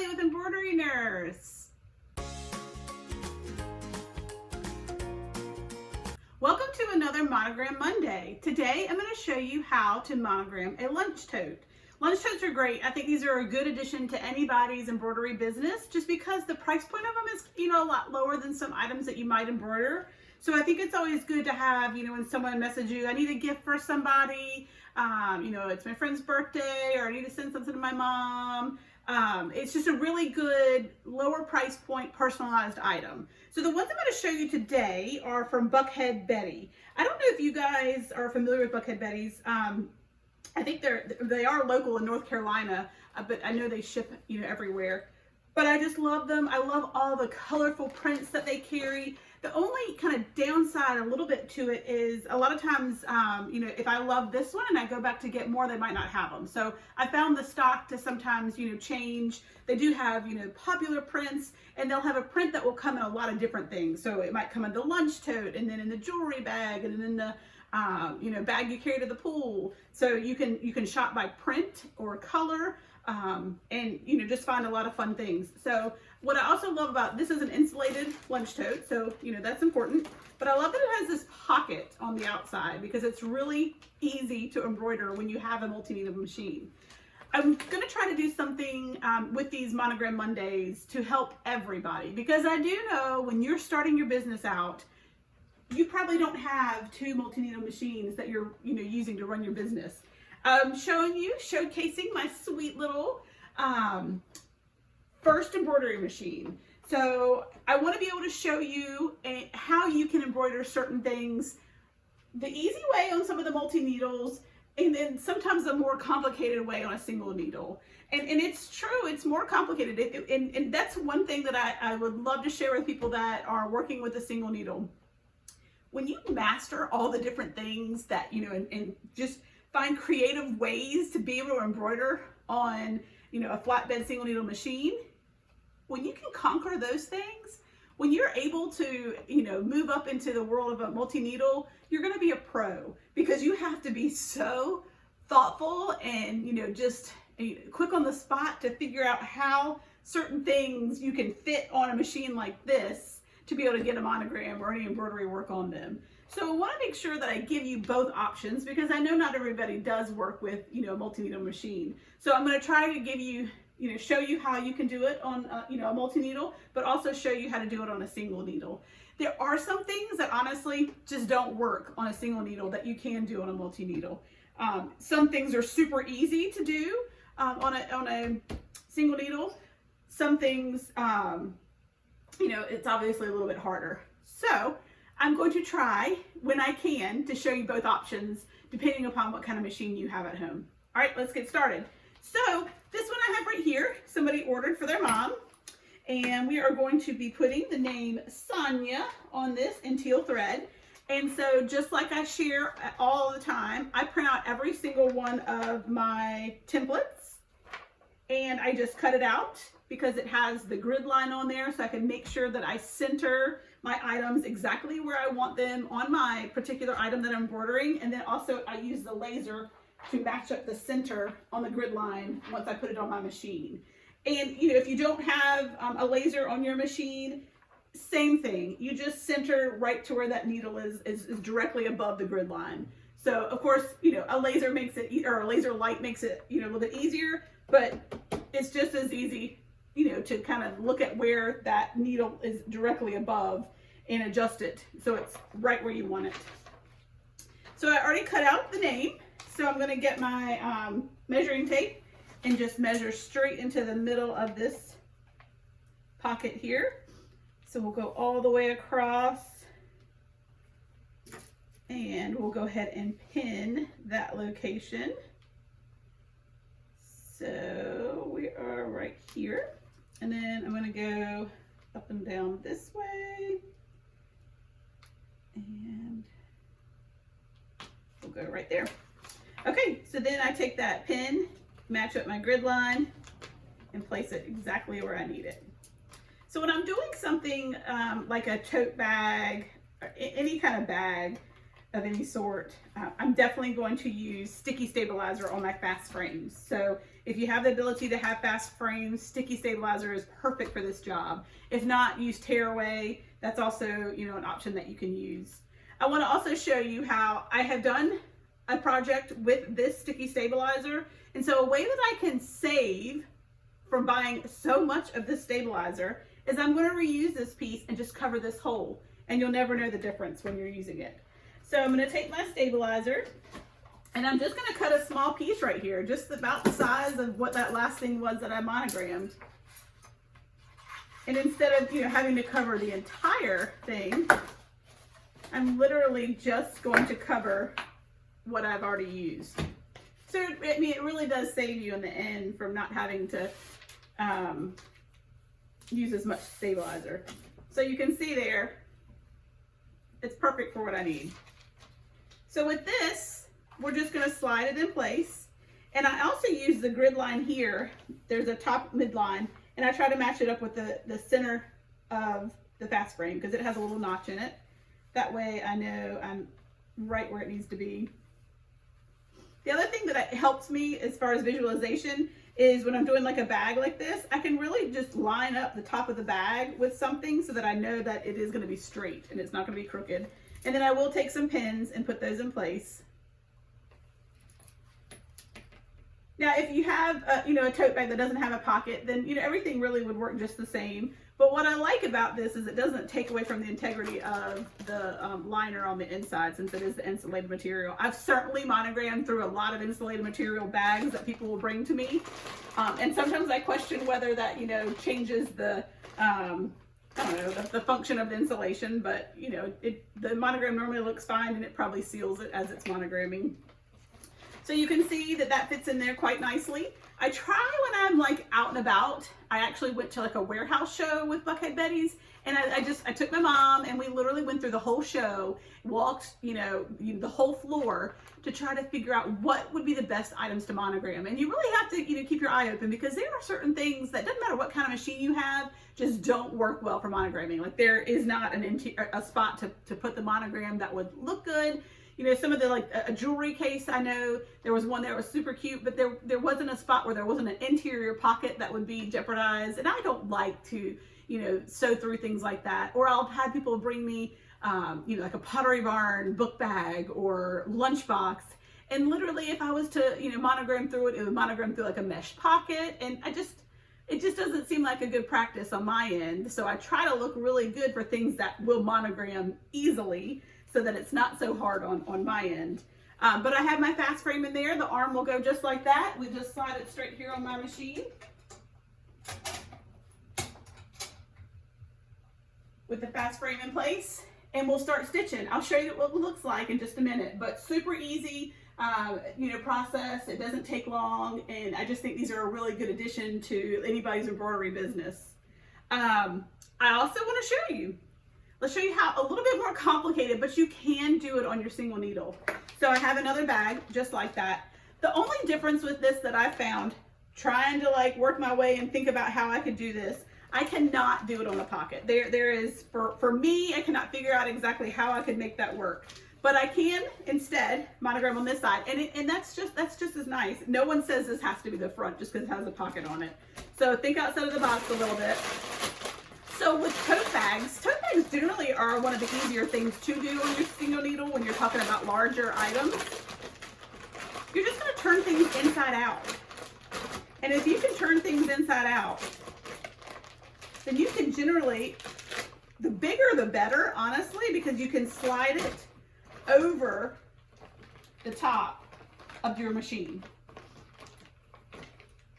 Kelly with Embroidery Nurse. Welcome to another Monogram Monday. Today I'm going to show you how to monogram a lunch tote. Lunch totes are great. I think these are a good addition to anybody's embroidery business just because the price point of them is, a lot lower than some items that you might embroider. So I think it's always good to have, when someone messages you, I need a gift for somebody, it's my friend's birthday, or I need to send something to my mom. It's just a really good lower price point personalized item. So the ones I'm going to show you today are from BUCKHEAD Betty. I don't know if you guys are familiar with BUCKHEAD Betties. I think they are local in North Carolina, but I know they ship everywhere. But I just love them. I love all the colorful prints that they carry. The only kind of downside a little bit to it is a lot of times, if I love this one and I go back to get more, they might not have them. So I found the stock to sometimes, change. They do have, popular prints, and they'll have a print that will come in a lot of different things. So it might come in the lunch tote, and then in the jewelry bag, and then in the bag you carry to the pool. So you can shop by print or color, and just find a lot of fun things. So what I also love about this is an insulated lunch tote, so that's important. But I love that it has this pocket on the outside because it's really easy to embroider when you have a multi-needle machine. I'm going to try to do something with these Monogram Mondays to help everybody, because I do know when you're starting your business out, you probably don't have two multi-needle machines that you're using to run your business. I'm showcasing my sweet little first embroidery machine. So I want to be able to show you how you can embroider certain things the easy way on some of the multi-needles, and then sometimes a more complicated way on a single needle. And it's true, it's more complicated. And that's one thing that I would love to share with people that are working with a single needle. When you master all the different things that, and just find creative ways to be able to embroider on, a flatbed single needle machine, when you can conquer those things, when you're able to, move up into the world of a multi-needle, you're going to be a pro, because you have to be so thoughtful and, just quick on the spot to figure out how certain things you can fit on a machine like this to be able to get a monogram or any embroidery work on them. So I want to make sure that I give you both options, because I know not everybody does work with, a multi-needle machine. So I'm going to try to give you, show you how you can do it on, a multi-needle, but also show you how to do it on a single needle. There are some things that honestly just don't work on a single needle that you can do on a multi-needle. Some things are super easy to do on a single needle. Some things, it's obviously a little bit harder. So I'm going to try, when I can, to show you both options depending upon what kind of machine you have at home. All right, let's get started. So this one I have right here, somebody ordered for their mom, and we are going to be putting the name Sonia on this in teal thread. And so just like I share all the time, I print out every single one of my templates, and I just cut it out because it has the grid line on there, so I can make sure that I center my items exactly where I want them on my particular item that I'm embroidering. And then also I use the laser to match up the center on the grid line once I put it on my machine. And if you don't have a laser on your machine, same thing. You just center right to where that needle is directly above the grid line. So of course, a laser makes it, or a laser light makes it, a little bit easier, but it's just as easy, to kind of look at where that needle is directly above and adjust it so it's right where you want it. So I already cut out the name, so I'm going to get my measuring tape and just measure straight into the middle of this pocket here. So we'll go all the way across, and we'll go ahead and pin that location. So we are right here, and then I'm going to go up and down this way, and we'll go right there. Okay, so then I take that pin, match up my grid line, and place it exactly where I need it. So when I'm doing something like a tote bag, or any kind of bag of any sort, I'm definitely going to use sticky stabilizer on my fast frames. So If you have the ability to have fast frames, sticky stabilizer is perfect for this job. If not, use tearaway. That's also, you know, an option that you can use. I want to also show you how I have done a project with this sticky stabilizer. And so a way that I can save from buying so much of this stabilizer is I'm going to reuse this piece and just cover this hole, and you'll never know the difference when you're using it. So I'm going to take my stabilizer and I'm just going to cut a small piece right here, just about the size of what that last thing was that I monogrammed. And instead of, you know, having to cover the entire thing, I'm literally just going to cover what I've already used. So, I mean, it really does save you in the end from not having to use as much stabilizer. So you can see there, it's perfect for what I need. So with this, we're just going to slide it in place. And I also use the grid line here. There's a top midline, and I try to match it up with the center of the fast frame because it has a little notch in it. That way I know I'm right where it needs to be. The other thing that helps me as far as visualization is when I'm doing like a bag like this, I can really just line up the top of the bag with something so that I know that it is going to be straight and it's not going to be crooked. And then I will take some pins and put those in place. Now, if you have you know, a tote bag that doesn't have a pocket, then, you know, everything really would work just the same. But what I like about this is it doesn't take away from the integrity of the liner on the inside, since it is the insulated material. I've certainly monogrammed through a lot of insulated material bags that people will bring to me. And sometimes I question whether that, you know, changes the, I don't know, the function of the insulation, but, you know, the monogram normally looks fine and it probably seals it as it's monogramming. So you can see that that fits in there quite nicely. I try when I'm like out and about. I actually went to like a warehouse show with BUCKHEAD Betties, and I took my mom and we literally went through the whole show, walked, you know, the whole floor to try to figure out what would be the best items to monogram. And you really have to, you know, keep your eye open because there are certain things that doesn't matter what kind of machine you have, just don't work well for monogramming. Like there is not a spot to put the monogram that would look good. You know, some of the, like a jewelry case, I know there was one that was super cute, but there wasn't a spot where there wasn't an interior pocket that would be jeopardized. And I don't like to, you know, sew through things like that. Or I'll have people bring me, you know, like a Pottery Barn book bag or lunchbox. And literally if I was to, you know, monogram through it, it would monogram through like a mesh pocket. And it just doesn't seem like a good practice on my end. So I try to look really good for things that will monogram easily, so that it's not so hard on my end. But I have my fast frame in there. The arm will go just like that. We just slide it straight here on my machine. With the fast frame in place, and we'll start stitching. I'll show you what it looks like in just a minute, but super easy, you know, process. It doesn't take long, and I just think these are a really good addition to anybody's embroidery business. I also want to show you. Let's show you how a little bit more complicated, but you can do it on your single needle. So I have another bag just like that. The only difference with this that I found, trying to like work my way and think about how I could do this, I cannot do it on a pocket. There is, for me, I cannot figure out exactly how I could make that work. But I can instead monogram on this side, and that's just as nice. No one says this has to be the front just because it has a pocket on it. So think outside of the box a little bit. So with tote bags generally are one of the easier things to do on your single needle when you're talking about larger items. You're just going to turn things inside out. And if you can turn things inside out, then you can generally, the bigger the better, honestly, because you can slide it over the top of your machine.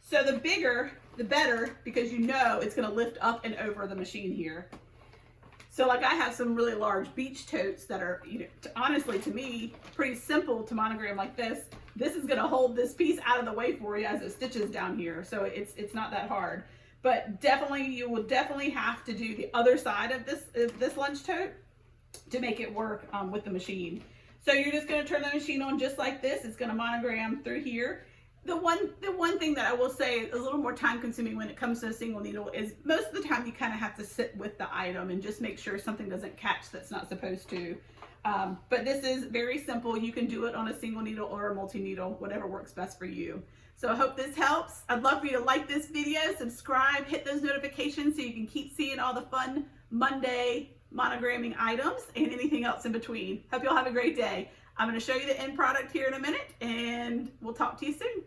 So the bigger, the better, because you know it's going to lift up and over the machine here. So like I have some really large beach totes that are, you know, honestly to me, pretty simple to monogram like this. This is going to hold this piece out of the way for you as it stitches down here. So it's not that hard. But definitely, you will definitely have to do the other side of this lunch tote to make it work with the machine. So you're just going to turn the machine on just like this. It's going to monogram through here. The one thing that I will say is a little more time consuming when it comes to a single needle is most of the time you kind of have to sit with the item and just make sure something doesn't catch that's not supposed to. But this is very simple. You can do it on a single needle or a multi-needle, whatever works best for you. So I hope this helps. I'd love for you to like this video, subscribe, hit those notifications so you can keep seeing all the fun Monday monogramming items and anything else in between. Hope you all have a great day. I'm going to show you the end product here in a minute, and we'll talk to you soon.